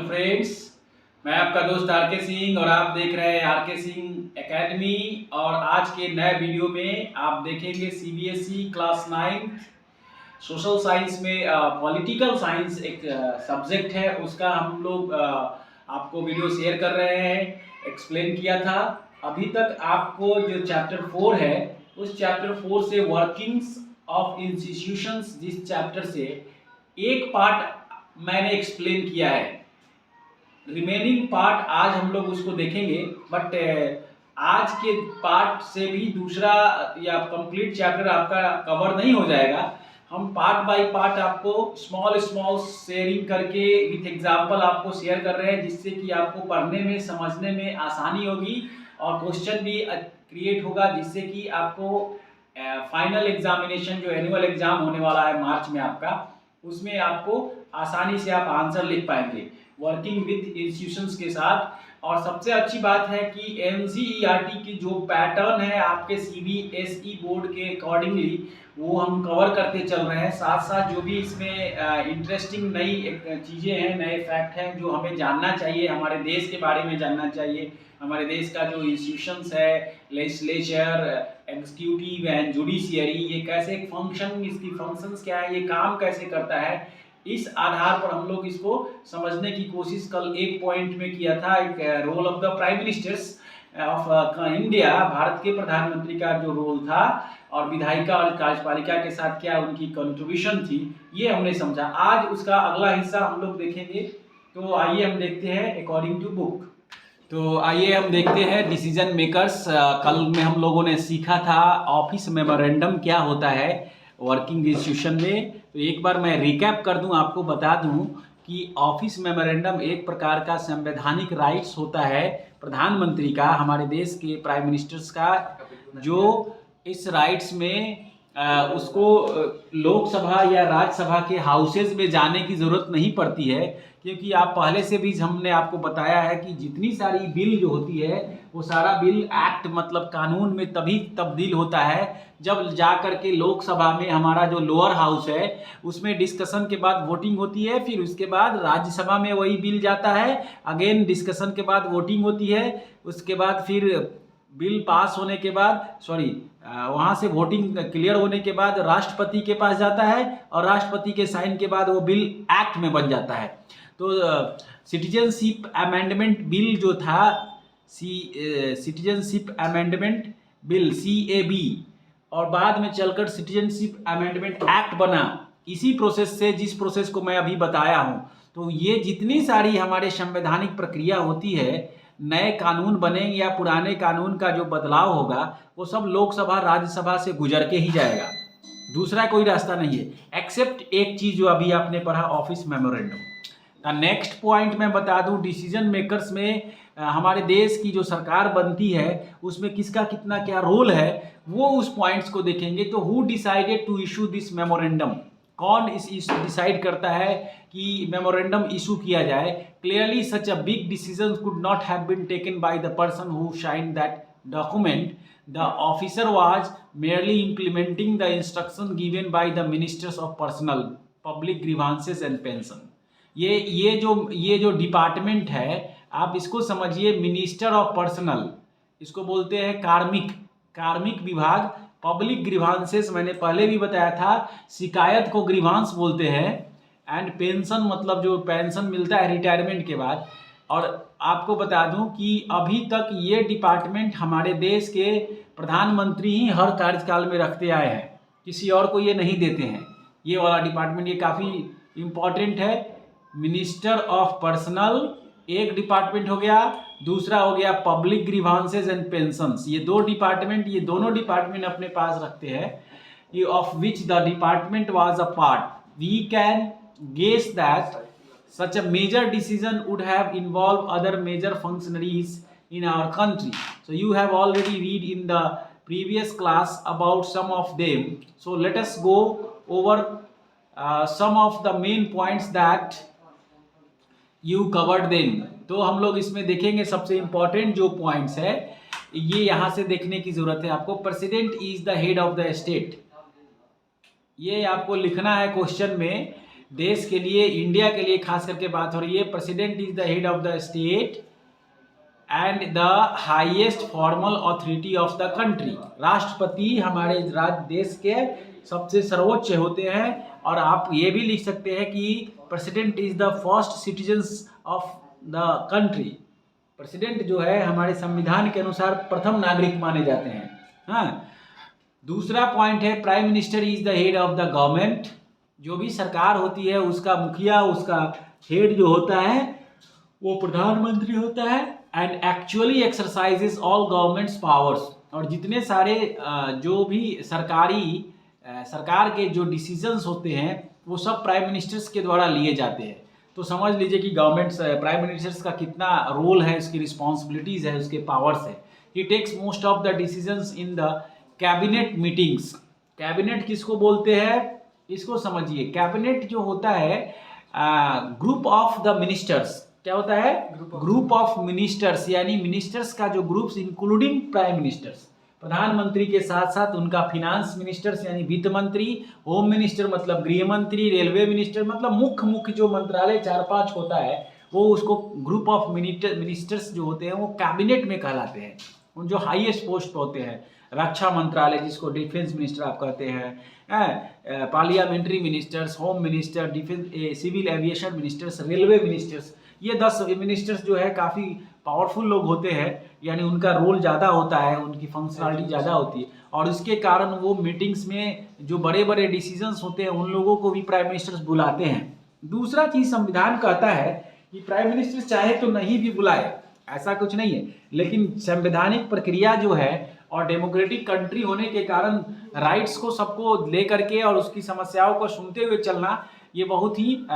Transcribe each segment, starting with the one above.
Friends, मैं आपका दोस्त आर के सिंह और आप देख रहे हैं आर के सिंह एकेडमी। और आज के नए वीडियो में आप देखेंगे सीबीएसई क्लास 9 सोशल साइंस में पॉलिटिकल साइंस एक सब्जेक्ट है, उसका हम लोग आपको वीडियो शेयर कर रहे हैं। एक्सप्लेन किया था अभी तक आपको जो चैप्टर 4 है उस चैप्टर 4 से वर्किंग्स ऑफ इंस्टीट्यूशंस, जिस चैप्टर से एक पार्ट मैंने एक्सप्लेन किया है, रिमेनिंग पार्ट आज हम लोग उसको देखेंगे। बट आज के पार्ट से भी दूसरा या कंप्लीट चैप्टर आपका कवर नहीं हो जाएगा। हम पार्ट बाय पार्ट आपको स्मॉल स्मॉल शेयरिंग करके विथ एग्जांपल आपको शेयर कर रहे हैं, जिससे कि आपको पढ़ने में समझने में आसानी होगी और क्वेश्चन भी क्रिएट होगा, जिससे कि आपको फाइनल एग्जामिनेशन जो एनुअल एग्जाम होने वाला है मार्च में आपका, उसमें आपको आसानी से आप आंसर लिख पाएंगे वर्किंग विथ इंस्टीट्यूशंस के साथ। और सबसे अच्छी बात है कि एनसीईआरटी की जो पैटर्न है आपके सीबीएसई बोर्ड के अकॉर्डिंगली वो हम कवर करते चल रहे हैं। साथ साथ जो भी इसमें इंटरेस्टिंग नई चीज़ें हैं, नए फैक्ट हैं जो हमें जानना चाहिए, हमारे देश के बारे में जानना चाहिए, हमारे देश का जो इंस्टीट्यूशंस है, लेजिस्लेचर, एग्जीक्यूटिव एंड जुडिशियरी, ये कैसे फंक्शन, इसकी फंक्शंस क्या है, ये काम कैसे करता है, इस आधार पर हम लोग इसको समझने की कोशिश कल एक पॉइंट में किया था। एक role of the prime ministers of India, Bharat के प्रधानमंत्री का जो रोल था और विधायिका और कार्यपालिका के साथ क्या उनकी कंट्रीब्यूशन थी, ये हमने समझा। आज उसका अगला हिस्सा हम लोग देखेंगे। तो आइए हम देखते हैं अकॉर्डिंग टू बुक। तो आइए हम देखते हैं डिसीजन मेकर्स। कल में हम लोगों ने सीखा था ऑफिस मेमोरेंडम क्या होता है वर्किंग इंस्टीट्यूशन में। तो एक बार मैं रिकैप कर दूं, आपको बता दूं कि ऑफिस मेमोरेंडम एक प्रकार का संवैधानिक राइट्स होता है प्रधानमंत्री का, हमारे देश के प्राइम मिनिस्टर्स का, जो इस राइट्स में उसको लोकसभा या राज्यसभा के हाउसेज में जाने की ज़रूरत नहीं पड़ती है, क्योंकि आप पहले से भी हमने आपको बताया है कि जितनी सारी बिल जो होती है वो सारा बिल एक्ट मतलब कानून में तभी तब्दील होता है जब जा कर के लोकसभा में हमारा जो लोअर हाउस है उसमें डिस्कशन के बाद वोटिंग होती है, फिर उसके बाद राज्यसभा में वही बिल जाता है, अगेन डिस्कशन के बाद वोटिंग होती है, उसके बाद फिर बिल पास होने के बाद वहाँ से वोटिंग क्लियर होने के बाद राष्ट्रपति के पास जाता है और राष्ट्रपति के साइन के बाद वो बिल एक्ट में बन जाता है। तो सिटीजनशिप अमेंडमेंट बिल जो था, सिटीजनशिप अमेंडमेंट बिल CAB, और बाद में चलकर सिटीजनशिप अमेंडमेंट एक्ट बना, इसी प्रोसेस से, जिस प्रोसेस को मैं अभी बताया हूँ। तो ये जितनी सारी हमारे संवैधानिक प्रक्रिया होती है, नए कानून बनेंगे या पुराने कानून का जो बदलाव होगा, वो सब लोकसभा राज्यसभा से गुजर के ही जाएगा, दूसरा कोई रास्ता नहीं है, एक्सेप्ट एक चीज जो अभी आपने पढ़ा ऑफिस मेमोरेंडम। नेक्स्ट पॉइंट मैं बता दूं, डिसीजन मेकर्स में हमारे देश की जो सरकार बनती है उसमें किसका कितना क्या रोल है, वो उस पॉइंट्स को देखेंगे। तो who decided to issue this memorandum, कौन इस डिसाइड करता है कि मेमोरेंडम इशू किया जाए। Clearly such a big decision could not have been taken by the person who signed that document, the officer was merely implementing the instruction given by the ministers of personnel, public grievances and pension. ये जो department है, आप इसको समझिए, minister of personal, इसको बोलते हैं कार्मिक विभाग, पब्लिक ग्रीवांसेस मैंने पहले भी बताया था, शिकायत को ग्रीवांस बोलते हैं, एंड पेंशन मतलब जो पेंशन मिलता है रिटायरमेंट के बाद। और आपको बता दूं कि अभी तक ये डिपार्टमेंट हमारे देश के प्रधानमंत्री ही हर कार्यकाल में रखते आए हैं, किसी और को ये नहीं देते हैं। ये वाला डिपार्टमेंट ये काफ़ी इम्पॉर्टेंट है। मिनिस्टर ऑफ पर्सनल एक डिपार्टमेंट हो गया, दूसरा हो गया पब्लिक ग्रीवांसेस एंड पेंशंस। ये दोनों डिपार्टमेंट अपने पास रखते हैं, of which the department was a part. We can guess that such a major decision would have involved other major functionaries in our country. So you have already read in the previous class about some of them. So let us go over some of the main points that you covered them. तो हम लोग इसमें देखेंगे सबसे important जो points है, ये यहाँ से देखने की जरूरत है आपको। President is the head of the state, ये आपको लिखना है क्वेश्चन में। देश के लिए, इंडिया के लिए खास करके बात हो रही है। President is the head of the state and the highest formal authority of the country. राष्ट्रपति हमारे देश के सबसे सर्वोच्च होते हैं। और आप ये भी लिख सकते हैं कि president is the first citizens of the country. President जो है हमारे संविधान के अनुसार प्रथम नागरिक माने जाते हैं। हाँ, दूसरा पॉइंट है prime minister is the head of the government. जो भी सरकार होती है उसका मुखिया, उसका हेड जो होता है वो प्रधानमंत्री होता है। And actually exercises all governments powers. और जितने सारे जो भी सरकार के जो डिसीजंस होते हैं वो सब प्राइम मिनिस्टर्स के द्वारा लिए जाते हैं। तो समझ लीजिए कि गवर्नमेंट्स, प्राइम मिनिस्टर्स का कितना रोल है, उसकी रिस्पॉन्सिबिलिटीज़ है, उसके पावर्स है। He takes most of the decisions in the cabinet meetings. Cabinet किसको बोलते हैं, इसको समझिए। कैबिनेट जो होता है ग्रुप ऑफ द मिनिस्टर्स। क्या होता है? ग्रुप ऑफ मिनिस्टर्स, यानी मिनिस्टर्स का जो ग्रुप्स इंक्लूडिंग प्राइम मिनिस्टर्स। प्रधानमंत्री के साथ साथ उनका फिनांस मिनिस्टर्स यानी वित्त मंत्री, होम मिनिस्टर मतलब गृह मंत्री, रेलवे मिनिस्टर मतलब मुख्य जो मंत्रालय 4-5 होता है वो उसको ग्रुप ऑफ मिनिस्टर्स जो होते हैं वो कैबिनेट में कहलाते हैं। उन जो हाईएस्ट पोस्ट पे होते हैं, रक्षा मंत्रालय जिसको डिफेंस मिनिस्टर आप कहते हैं, parliamentary ministers, home minister, defence, civil aviation ministers, railway ministers, ये 10 मिनिस्टर्स जो है काफ़ी पावरफुल लोग होते हैं। यानी उनका रोल ज़्यादा होता है, उनकी फंक्शनलिटी ज़्यादा होती है और इसके कारण वो मीटिंग्स में जो बड़े बड़े डिसीजंस होते हैं उन लोगों को भी प्राइम मिनिस्टर्स बुलाते हैं। दूसरा चीज़ संविधान कहता है कि प्राइम मिनिस्टर चाहे तो नहीं भी बुलाए, ऐसा कुछ नहीं है, लेकिन संवैधानिक प्रक्रिया जो है और डेमोक्रेटिक कंट्री होने के कारण राइट्स को सबको ले करके और उसकी समस्याओं को सुनते हुए चलना ये बहुत ही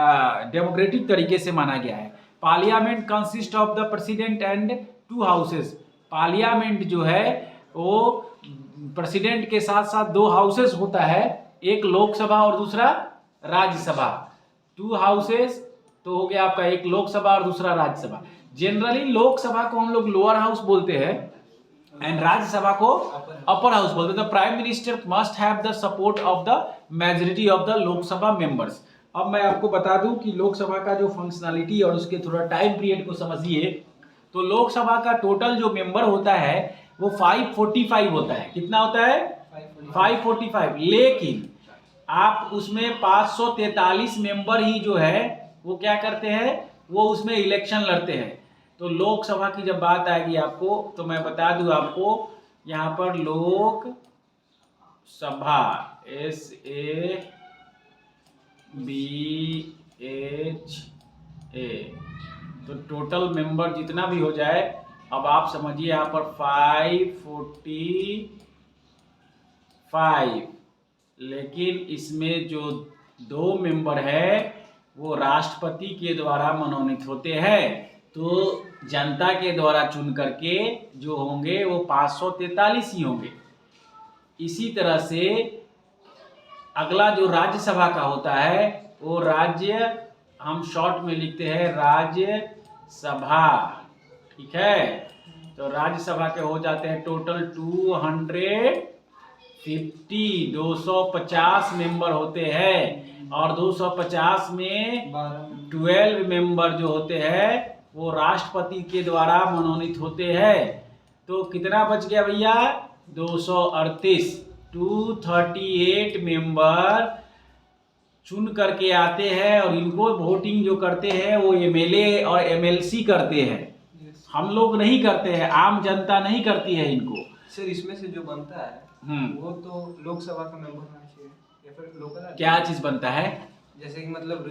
डेमोक्रेटिक तरीके से माना गया है। Parliament consist of the president and 2 houses. Parliament जो है वो प्रेसिडेंट के साथ साथ 2 हाउसेस होता है, एक लोकसभा और दूसरा राज्यसभा। 2 हाउसेस तो हो गया आपका, एक लोकसभा और दूसरा राज्यसभा। जनरली लोकसभा को हम लोग लोअर हाउस बोलते हैं एंड राज्यसभा को अपर हाउस बोलते हैं। The prime minister must have the support of the majority of the Lok Sabha members. अब मैं आपको बता दूं कि लोकसभा का जो फंक्शनलिटी और उसके थोड़ा टाइम पीरियड को समझिए। तो लोकसभा का टोटल जो मेंबर होता है वो 545 होता है। कितना होता है? 545। लेकिन आप उसमें 543 मेंबर ही जो है वो क्या करते हैं, वो उसमें इलेक्शन लड़ते हैं। तो लोकसभा की जब बात आएगी आपको तो मैं बता दूं आपको, यहाँ पर लोकसभा SABHA, तो टोटल मेंबर जितना भी हो जाए, अब आप समझिए यहाँ पर 545, लेकिन इसमें जो 2 मेंबर है वो राष्ट्रपति के द्वारा मनोनीत होते हैं। तो जनता के द्वारा चुन करके जो होंगे वो 543 ही होंगे। इसी तरह से अगला जो राज्यसभा का होता है वो हम शॉर्ट में लिखते हैं राज्यसभा, ठीक है। तो राज्यसभा के हो जाते हैं टोटल 250 मेंबर होते हैं और 250 में 12 मेंबर जो होते हैं वो राष्ट्रपति के द्वारा मनोनीत होते हैं। तो कितना बच गया भैया? 238। 238 मेंबर चुन करके आते हैं और इनको वोटिंग जो करते हैं वो MLA और MLC करते हैं। हम लोग नहीं करते हैं, आम जनता नहीं करती है इनको। सर इसमें से जो बनता है वो तो लोकसभा का मेंबर होना चाहिए या फिर लोकल? क्या चीज बनता है? जैसे कि मतलब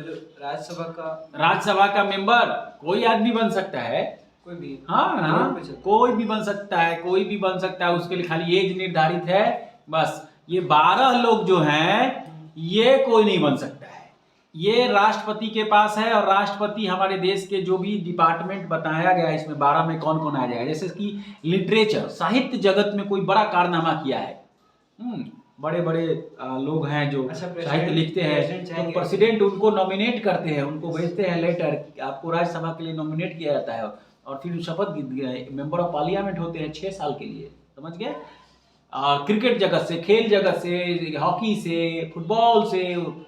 राज्यसभा का मेंबर कोई आदमी बन सकता है, कोई भी। हाँ, कोई भी बन सकता है, कोई भी बन सकता है। उसके लिए खाली एज निर्धारित है बस। ये 12 लोग जो हैं ये कोई नहीं बन सकता है, ये राष्ट्रपति के पास है। और राष्ट्रपति हमारे देश के जो भी डिपार्टमेंट बताया गया है इसमें 12 में कौन कौन आ जाएगा, जैसे कि लिटरेचर, साहित्य जगत में कोई बड़ा कारनामा किया है, बड़े बड़े लोग हैं जो साहित्य लिखते हैं, तो प्रेसिडेंट उनको नॉमिनेट करते हैं, उनको भेजते हैं लेटर, आपको राज्यसभा के लिए नॉमिनेट किया जाता है और फिर शपथ मेंबर ऑफ पार्लियामेंट होते हैं 6 साल के लिए, समझ गए। क्रिकेट जगत से, खेल जगत से, हॉकी से, फुटबॉल से,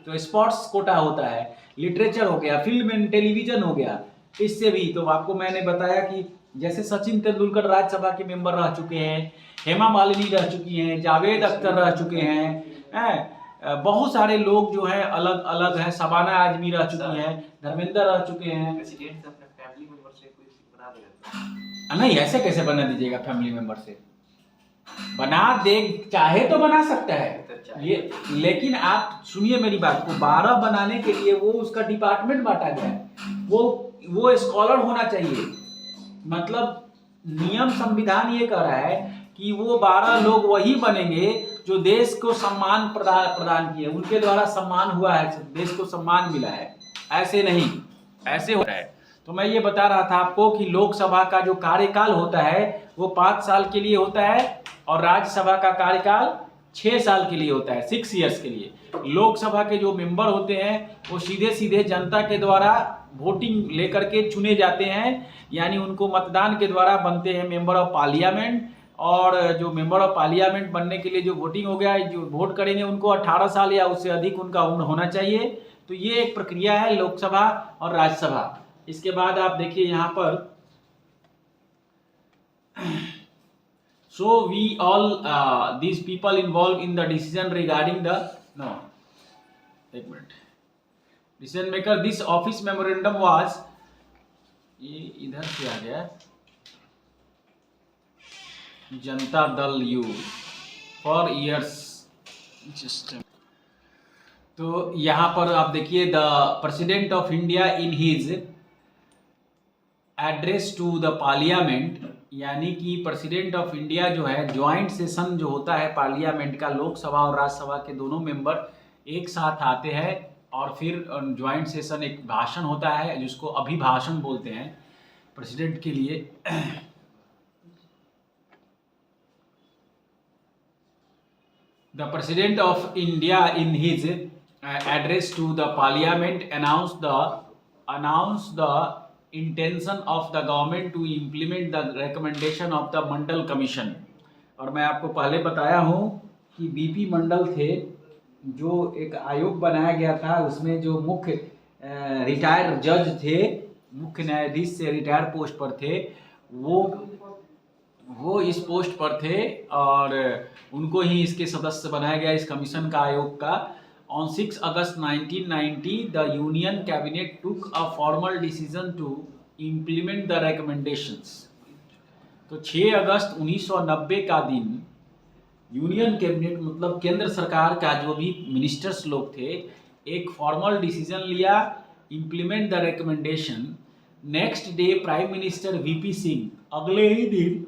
जो स्पोर्ट्स कोटा होता है लिटरेचर हो गया, फिल्म एंड टेलीविजन हो गया, इससे भी। तो आपको मैंने बताया कि जैसे सचिन तेंदुलकर राज्यसभा के मेंबर रह चुके हैं, हेमा मालिनी रह चुकी हैं, जावेद अख्तर रह चुके हैं, बहुत सारे लोग जो है अलग अलग है, शबाना आजमी रह चुकी हैं, धर्मेंद्र रह चुके हैं। प्रेसिडेंट अपने फैमिली मेंबर से कोई बना देगा? नहीं, ऐसे कैसे बना दीजिएगा फैमिली मेंबर से? बना दे, चाहे तो बना सकता है ये, लेकिन आप सुनिए मेरी बात को, 12 बनाने के लिए वो उसका डिपार्टमेंट बांटा गया है, वो स्कॉलर होना चाहिए। मतलब नियम संविधान ये कह रहा है कि वो 12 लोग वही बनेंगे जो देश को सम्मान प्रदान किए, उनके द्वारा सम्मान हुआ है, देश को सम्मान मिला है। ऐसे नहीं, ऐसे हो रहा है। तो मैं ये बता रहा था आपको कि लोकसभा का जो कार्यकाल होता है वो 5 साल के लिए होता है और राज्यसभा का कार्यकाल 6 साल के लिए होता है, 6 ईयर्स के लिए। लोकसभा के जो मेंबर होते हैं वो सीधे सीधे जनता के द्वारा वोटिंग लेकर के चुने जाते हैं, यानी उनको मतदान के द्वारा बनते हैं मेंबर ऑफ पार्लियामेंट। और जो मेंबर ऑफ पार्लियामेंट बनने के लिए जो वोटिंग हो गया, जो वोट करेंगे उनको 18 साल या उससे अधिक उनका उम्र होना चाहिए। तो ये एक प्रक्रिया है लोकसभा और राज्यसभा। इसके बाद आप देखिए यहाँ पर, so we all these people involved in the decision regarding the एक minute, decision maker this office memorandum was, ये इधर से आ गया, Janata Dal you for years. तो यहाँ पर आप देखिए, the president of India in his address to the parliament, यानी कि प्रेसिडेंट ऑफ इंडिया जो है, ज्वाइंट सेशन जो होता है पार्लियामेंट का, लोकसभा और राज्यसभा के दोनों मेंबर एक साथ आते हैं और फिर ज्वाइंट सेशन एक भाषण होता है जिसको अभिभाषण बोलते हैं प्रेसिडेंट के लिए। The president of India in his address to the parliament announce the intention of the government to implement the recommendation of the Mandal commission. और मैं आपको पहले बताया हूँ कि बीपी मंडल थे, जो एक आयोग बनाया गया था, उसमें जो मुख्य रिटायर जज थे, मुख्य न्यायाधीश से रिटायर पोस्ट पर थे, वो इस पोस्ट पर थे और उनको ही इसके सदस्य बनाया गया, इस कमीशन का, आयोग का। On 6 August 1990, the Union Cabinet took a formal decision to implement the recommendations. तो 6 अगस्त 1990 का दिन यूनियन कैबिनेट, मतलब केंद्र सरकार का जो भी मिनिस्टर्स लोग थे, एक फॉर्मल डिसीजन लिया, implement the recommendation. Next day prime minister VP Singh, अगले ही दिन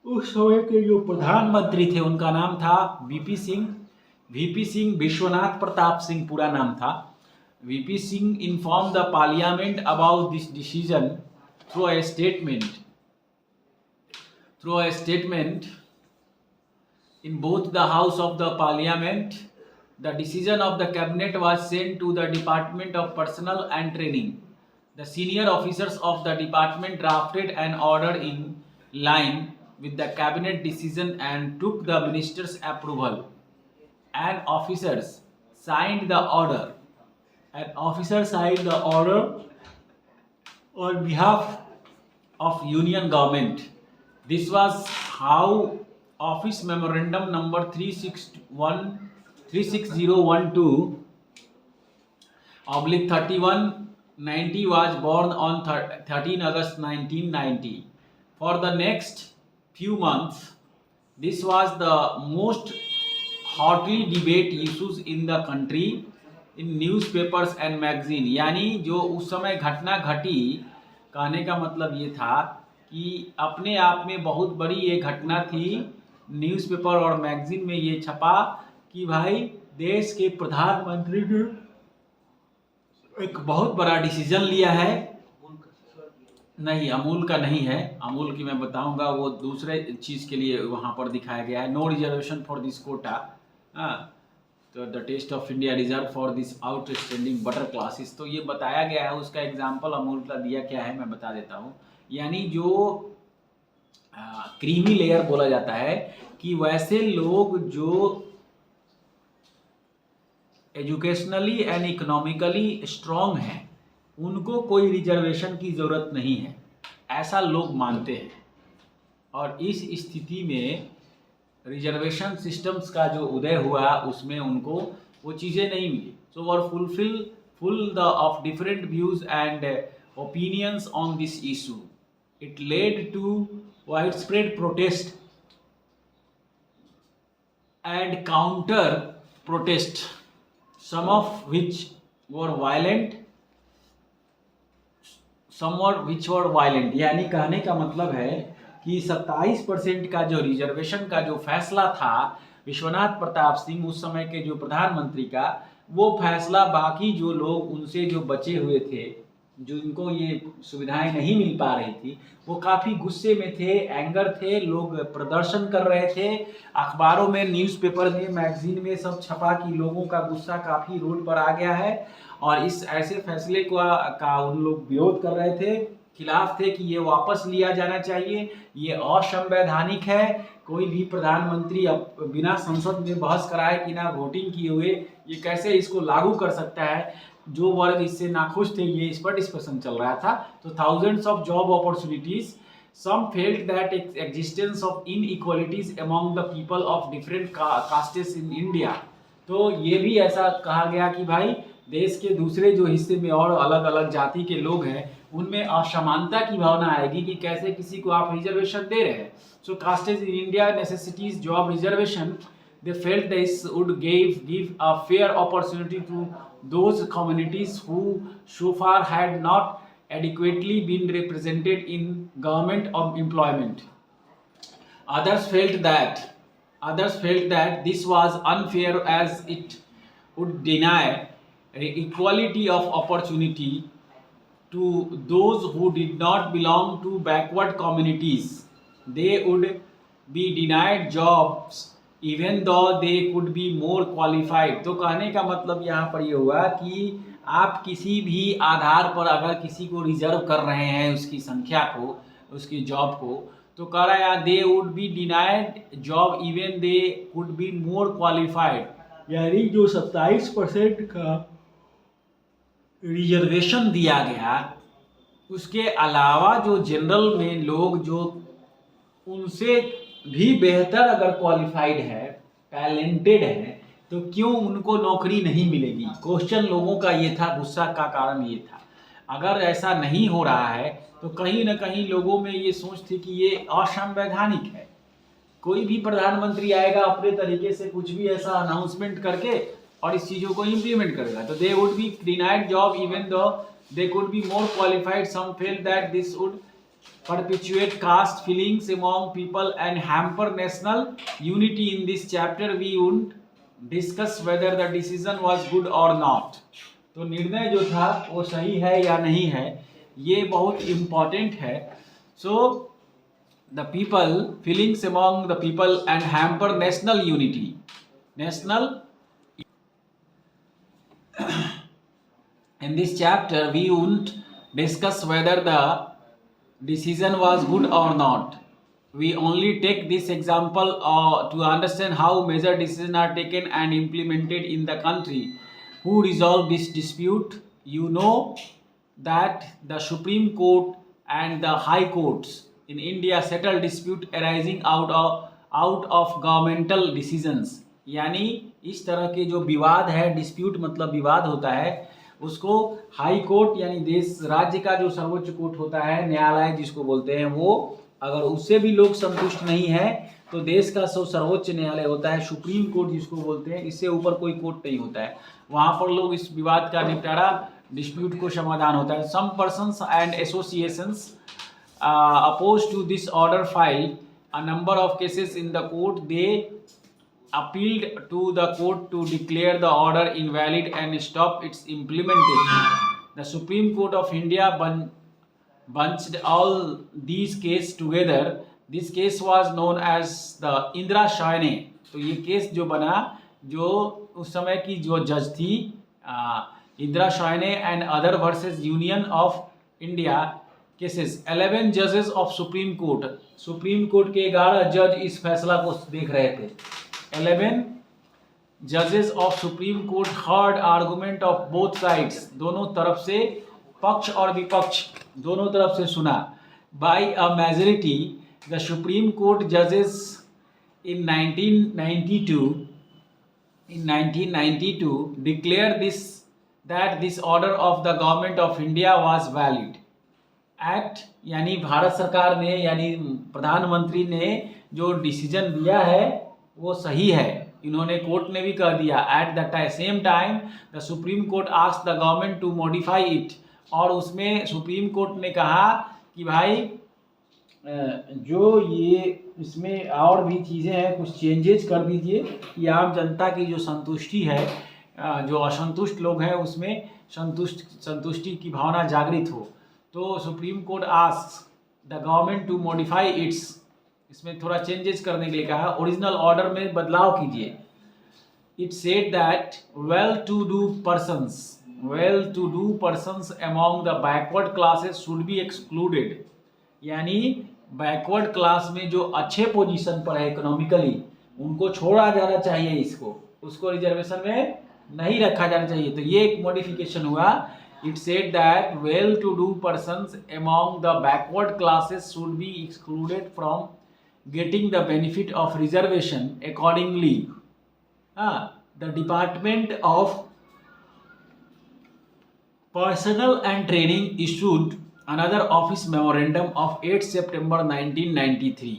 उस समय के जो प्रधानमंत्री थे उनका नाम था वीपी सिंह, विश्वनाथ प्रताप सिंह पूरा नाम था। VP Singh inform the parliament about this decision through a statement in both the house of the parliament. The decision of the cabinet was sent to the Department of Personnel and Training. The senior officers of the department drafted an order in line with the cabinet decision and took the minister's approval. And officers signed the order. On behalf of union government. This was how Office Memorandum number 36012/3190 was born on 13 August 1990. For the next few months, this was the most hotly debate issues in the country in newspapers and magazine. यानी जो उस समय घटना घटी, कहने का मतलब ये था कि अपने आप में बहुत बड़ी ये घटना थी। न्यूज़पेपर और मैगजीन में ये छपा कि भाई देश के प्रधानमंत्री ने एक बहुत बड़ा डिसीजन लिया है। नहीं, अमूल का नहीं है, अमूल की मैं बताऊंगा, वो दूसरे चीज़ के लिए वहाँ पर दिखाया गया है। No reservation for this quota, तो the test of India reserve for this outstanding butter classes. तो ये बताया गया है, उसका एग्जाम्पल अमूल का दिया क्या है मैं बता देता हूँ। यानी जो क्रीमी लेयर बोला जाता है कि वैसे लोग जो एजुकेशनली एंड इकोनॉमिकली स्ट्रॉन्ग हैं, उनको कोई रिजर्वेशन की ज़रूरत नहीं है, ऐसा लोग मानते हैं। और इस स्थिति में रिजर्वेशन सिस्टम्स का जो उदय हुआ उसमें उनको वो चीज़ें नहीं मिली। So were full the of different views and opinions on this issue. It led to widespread protest and counter protest, some of which were violent, यानी कहने का मतलब है कि 27% का जो रिजर्वेशन का जो फैसला था विश्वनाथ प्रताप सिंह उस समय के जो प्रधानमंत्री का, वो फैसला बाकी जो लोग उनसे जो बचे हुए थे, जो इनको ये सुविधाएं नहीं मिल पा रही थी, वो काफ़ी गुस्से में थे, एंगर थे, लोग प्रदर्शन कर रहे थे, अखबारों में, न्यूज़पेपर में, मैगजीन में सब छपा कि लोगों का गुस्सा काफ़ी रोड पर आ गया है और इस ऐसे फैसले का उन लोग विरोध कर रहे थे, खिलाफ थे कि ये वापस लिया जाना चाहिए, ये असंवैधानिक है। कोई भी प्रधानमंत्री अब बिना संसद में बहस कराए कि ना वोटिंग किए हुए ये कैसे इसको लागू कर सकता है। जो वर्ग इससे नाखुश थे ये इस पर डिस्कशन चल रहा था। तो thousands of job opportunities, some felt that existence of inequalities among the people of different castes in India। तो ये भी ऐसा कहा गया कि भाई देश के दूसरे जो हिस्से में और अलग अलग जाति के लोग हैं उनमें असमानता की भावना आएगी कि कैसे किसी को आप रिजर्वेशन दे रहे हैं। So castes in India necessities job reservation, they felt this would give a fair opportunity to those communities who so far had not adequately been represented in government of employment. Others felt that this was unfair as it would deny equality of opportunity to those who did not belong to backward communities. They would be denied jobs even though they could be more qualified। तो कहने का मतलब यहाँ पर ये हुआ कि आप किसी भी आधार पर अगर किसी को रिजर्व कर रहे हैं उसकी संख्या को, उसकी जॉब को, तो कह रहा है यहाँ दे would be denied job even they could be more qualified. यानी जो 27% का रिजर्वेशन दिया गया उसके अलावा जो जनरल में लोग जो उनसे भी बेहतर अगर क्वालिफाइड है, टैलेंटेड है, तो क्यों उनको नौकरी नहीं मिलेगी। क्वेश्चन लोगों का ये था, गुस्सा का कारण ये था। अगर ऐसा नहीं हो रहा है तो कहीं ना कहीं लोगों में ये सोच थी कि ये असंवैधानिक है। कोई भी प्रधानमंत्री आएगा अपने तरीके से कुछ भी ऐसा अनाउंसमेंट करके और इस चीज़ों को इम्प्लीमेंट करेगा, तो they would be denied job even though they could be more qualified. Some felt that this would perpetuate caste feelings among people and hamper national unity। In this chapter we would discuss whether the decision was good or not। तो निर्णय जो था वो सही है या नहीं है, ये बहुत इम्पोर्टेंट है। So the people feelings among the people and hamper national unity, national in this chapter we would discuss whether the decision was good or not। We only take this example to understand how major decisions are taken and implemented in the country। Who resolve this dispute? You know that the Supreme Court and the High Courts in India settle dispute arising out of governmental decisions। यानी इस तरह के जो विवाद है, dispute मतलब विवाद होता है, उसको हाई कोर्ट यानी देश राज्य का जो सर्वोच्च कोर्ट होता है, न्यायालय जिसको बोलते हैं, वो अगर उससे भी लोग संतुष्ट नहीं है तो देश का सर्वोच्च न्यायालय होता है, सुप्रीम कोर्ट जिसको बोलते हैं। इससे ऊपर कोई कोर्ट नहीं होता है, वहाँ पर लोग इस विवाद का निपटारा, डिस्प्यूट को समाधान होता है। Some persons and associations oppose to this order file a number of cases in the court. They appealed to the court to declare the order invalid and stop its implementation। The Supreme Court of India bunched all these cases together। This case was known as the Indira Shoyne। तो ये case जो बना, जो उस समय की जो जज थी Indira Sawhney and other versus Union of India cases. 11 जजेस of Supreme Court, Supreme Court के 11 जज इस फैसला को देख रहे थे। 11 जजेस of Supreme court heard argument of both sides, दोनों तरफ से, पक्ष और विपक्ष दोनों तरफ से सुना। By a majority the supreme court जजेस in 1992 declared that this order of the government of India was valid. Act यानी भारत सरकार ने, यानी प्रधानमंत्री ने जो डिसीजन दिया है वो सही है, इन्होंने कोर्ट ने भी कह दिया। At the same time the supreme court asked the government to modify it, और उसमें सुप्रीम कोर्ट ने कहा कि भाई जो ये इसमें और भी चीज़ें हैं कुछ चेंजेस कर दीजिए कि आम जनता की जो संतुष्टि है, जो असंतुष्ट लोग हैं उसमें संतुष्टि की भावना जागृत हो। तो supreme court asked the government to modify its, इसमें थोड़ा चेंजेस करने के लिए कहा, ओरिजिनल ऑर्डर में बदलाव कीजिए। It said that well to do persons among the backward classes should be excluded, यानी बैकवर्ड क्लास में जो अच्छे पोजीशन पर है इकोनॉमिकली उनको छोड़ा जाना चाहिए, उसको रिजर्वेशन में नहीं रखा जाना चाहिए। तो ये एक मॉडिफिकेशन हुआ। It said that well to do persons among the backward classes should be excluded from getting the benefit of reservation accordingly. The department of personnel and training issued another office memorandum of 8 सितंबर 1993,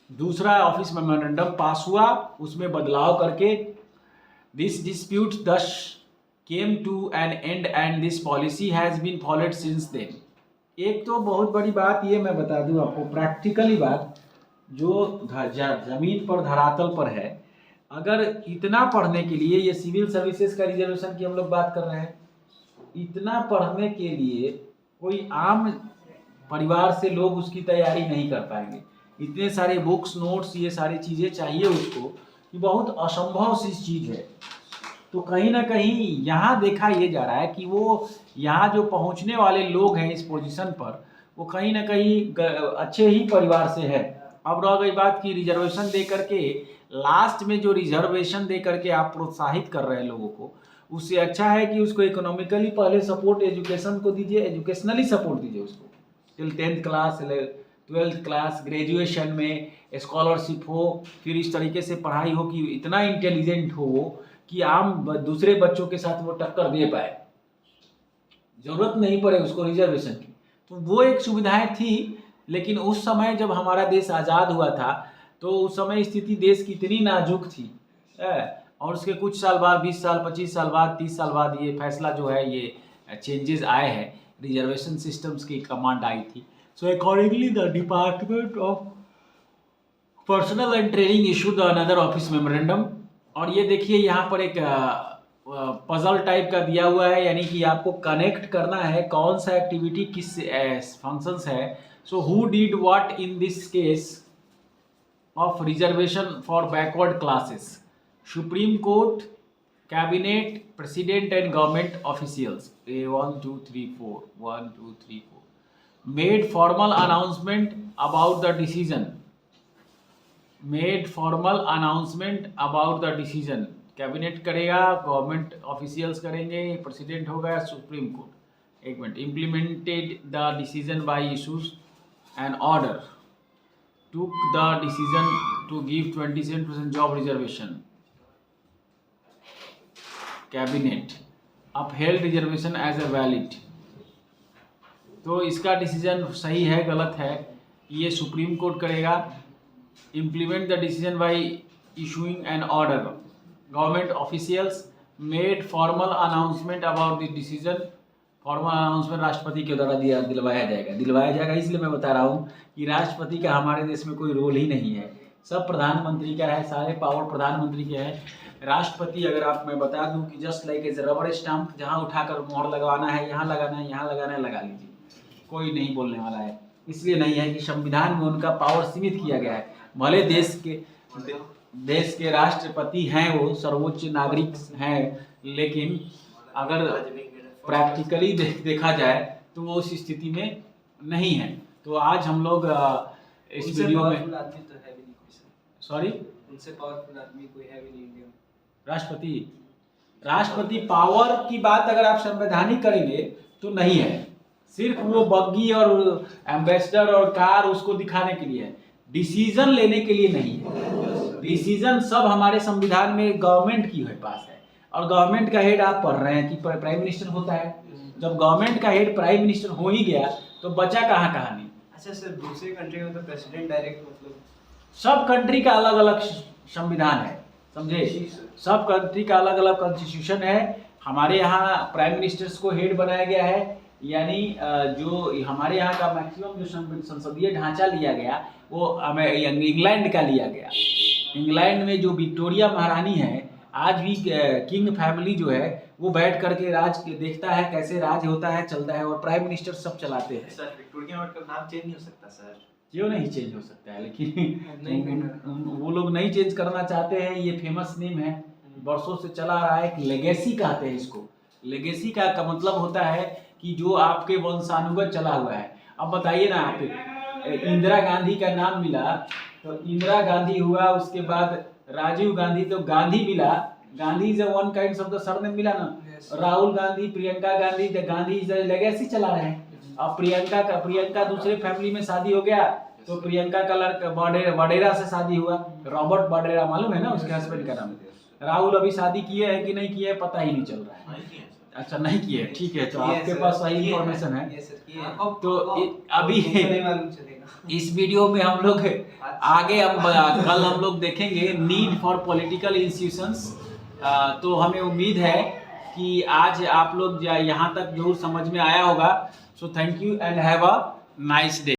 दूसरा office memorandum पास हुआ, उसमें बदलाव करके this dispute thus came to an end and this policy has been followed since then. एक तो बहुत बड़ी बात ये मैं बता दूं आपको, प्रैक्टिकली बात जो जमीन पर धरातल पर है, अगर इतना पढ़ने के लिए, ये सिविल सर्विसेज का रिजर्वेशन की हम लोग बात कर रहे हैं, इतना पढ़ने के लिए कोई आम परिवार से लोग उसकी तैयारी नहीं कर पाएंगे। इतने सारे बुक्स नोट्स ये सारी चीज़ें चाहिए उसको, कि बहुत असंभव सी चीज़ है। तो कहीं ना कहीं यहाँ देखा ये जा रहा है कि वो यहाँ जो पहुँचने वाले लोग हैं इस पोजीशन पर, वो कहीं ना कहीं अच्छे ही परिवार से है। अब रह गई बात कि रिजर्वेशन दे करके, लास्ट में जो रिजर्वेशन दे करके आप प्रोत्साहित कर रहे हैं लोगों को, उससे अच्छा है कि उसको इकोनॉमिकली पहले सपोर्ट एजुकेशन को दीजिए, एजुकेशनली सपोर्ट दीजिए उसको, till 10th class 12th class, graduation में स्कॉलरशिप हो, फिर इस तरीके से पढ़ाई हो कि इतना इंटेलिजेंट हो कि आम दूसरे बच्चों के साथ वो टक्कर दे पाए, जरूरत नहीं पड़े उसको रिजर्वेशन की। तो वो एक सुविधाएं थी। लेकिन उस समय जब हमारा देश आज़ाद हुआ था तो उस समय स्थिति देश की इतनी नाजुक थी, और उसके कुछ साल बाद, 20 साल 25 साल बाद, 30 साल बाद ये फैसला जो है, ये चेंजेस आए हैं, रिजर्वेशन सिस्टम्स की कमांड आई थी। So accordingly the department of personnel and training issued another office memorandum. और ये देखिए यहाँ पर एक पजल टाइप का दिया हुआ है, यानी कि आपको कनेक्ट करना है कौन सा एक्टिविटी किस फंक्शंस है। So who did what in this case of reservation for backward classes? Supreme court, cabinet, president and government officials, 1 2 3 4 made formal announcement about the decision, cabinet करेगा, गवर्नमेंट ऑफिशियल्स करेंगे, president होगा, supreme court. एक minute, implemented the decision by issues an order, took the decision to give 27% job reservation, cabinet upheld reservation as a valid। तो इसका decision सही है गलत है ये सुप्रीम कोर्ट करेगा। Implement the decision by issuing an order, government officials made formal announcement about the decision. Formal announcement राष्ट्रपति के द्वारा दिलवाया जाएगा। इसलिए मैं बता रहा हूँ कि राष्ट्रपति का हमारे देश में कोई रोल ही नहीं है, सब प्रधानमंत्री का है, सारे पावर प्रधानमंत्री के हैं। राष्ट्रपति, अगर आप मैं बता दूं कि just like as rubber stamp, जहाँ उठाकर मोहर लगवाना है, यहाँ लगाना है, यहाँ लगाना है, लगा लीजिए, कोई नहीं बोलने वाला है। इसलिए नहीं है कि संविधान में उनका पावर सीमित किया गया है। भले देश के राष्ट्रपति हैं, वो सर्वोच्च नागरिक हैं, लेकिन अगर प्रैक्टिकली देखा जाए तो वो उस स्थिति में नहीं है। तो आज हम लोग इस वीडियो में, सॉरी, उनसे पावरफुल आदमी कोई है भी नहीं इंडिया में। राष्ट्रपति पावर की बात अगर आप संवैधानिक करेंगे तो नहीं है, सिर्फ वो बग्गी और एम्बेसडर और कार उसको दिखाने के लिए है, डिसीजन लेने के लिए नहीं है। डिसीजन सब हमारे संविधान में गवर्नमेंट की है पास है, और गवर्नमेंट का हेड आप पढ़ रहे हैं कि प्राइम मिनिस्टर होता है। जब गवर्नमेंट का हेड प्राइम मिनिस्टर हो ही गया तो बचा कहाँ कहानी। अच्छा सर, दूसरे कंट्री में तो प्रेसिडेंट डायरेक्ट मतलब सब कंट्री का अलग अलग संविधान है, समझे, सब कंट्री का अलग अलग कॉन्स्टिट्यूशन है। हमारे यहाँ प्राइम मिनिस्टर्स को हेड बनाया गया है, यानी जो हमारे यहाँ का मैक्सिमम जो संसदीय ढांचा लिया गया वो इंग्लैंड का लिया गया। इंग्लैंड में जो विक्टोरिया महारानी है, आज भी किंग फैमिली जो है वो बैठ करके राज देखता है, कैसे राज होता है, चलता है, और प्राइम मिनिस्टर सब चलाते हैं। सर विक्टोरिया का नाम चेंज नहीं हो सकता सर? क्यों नहीं चेंज हो सकता है, लेकिन वो लोग नहीं चेंज करना चाहते हैं। ये फेमस नेम है, बरसों से चला आ रहा है, एक लेगेसी कहते हैं इसको। लेगेसी का मतलब होता है कि जो आपके वंशानुगत चला हुआ है। अब बताइए ना, आप इंदिरा गांधी का नाम मिला तो इंदिरा गांधी हुआ, उसके बाद राजीव गांधी तो गांधी मिला, Gandhi is one kind of the surname मिला ना। Rahul Gandhi, Priyanka Gandhi, the Gandhi is legacy चला रहे हैं। अब प्रियंका दूसरे फैमिली में शादी हो गया तो प्रियंका का लड़का वडेरा से शादी हुआ, रॉबर्ट वडेरा, मालूम है ना उसके हस्बैंड का नाम। राहुल अभी शादी किए है कि नहीं किए है पता ही नहीं चल रहा है। अच्छा नहीं किए, ठीक है, तो आपके पास सही इंफॉर्मेशन है। तो अभी इस वीडियो में हम लोग आगे कल हम लोग देखेंगे नीड फॉर पॉलिटिकल इंस्टीट्यूशंस। तो हमें उम्मीद है कि आज आप लोग यहाँ तक जरूर समझ में आया होगा। So thank you and have a nice day.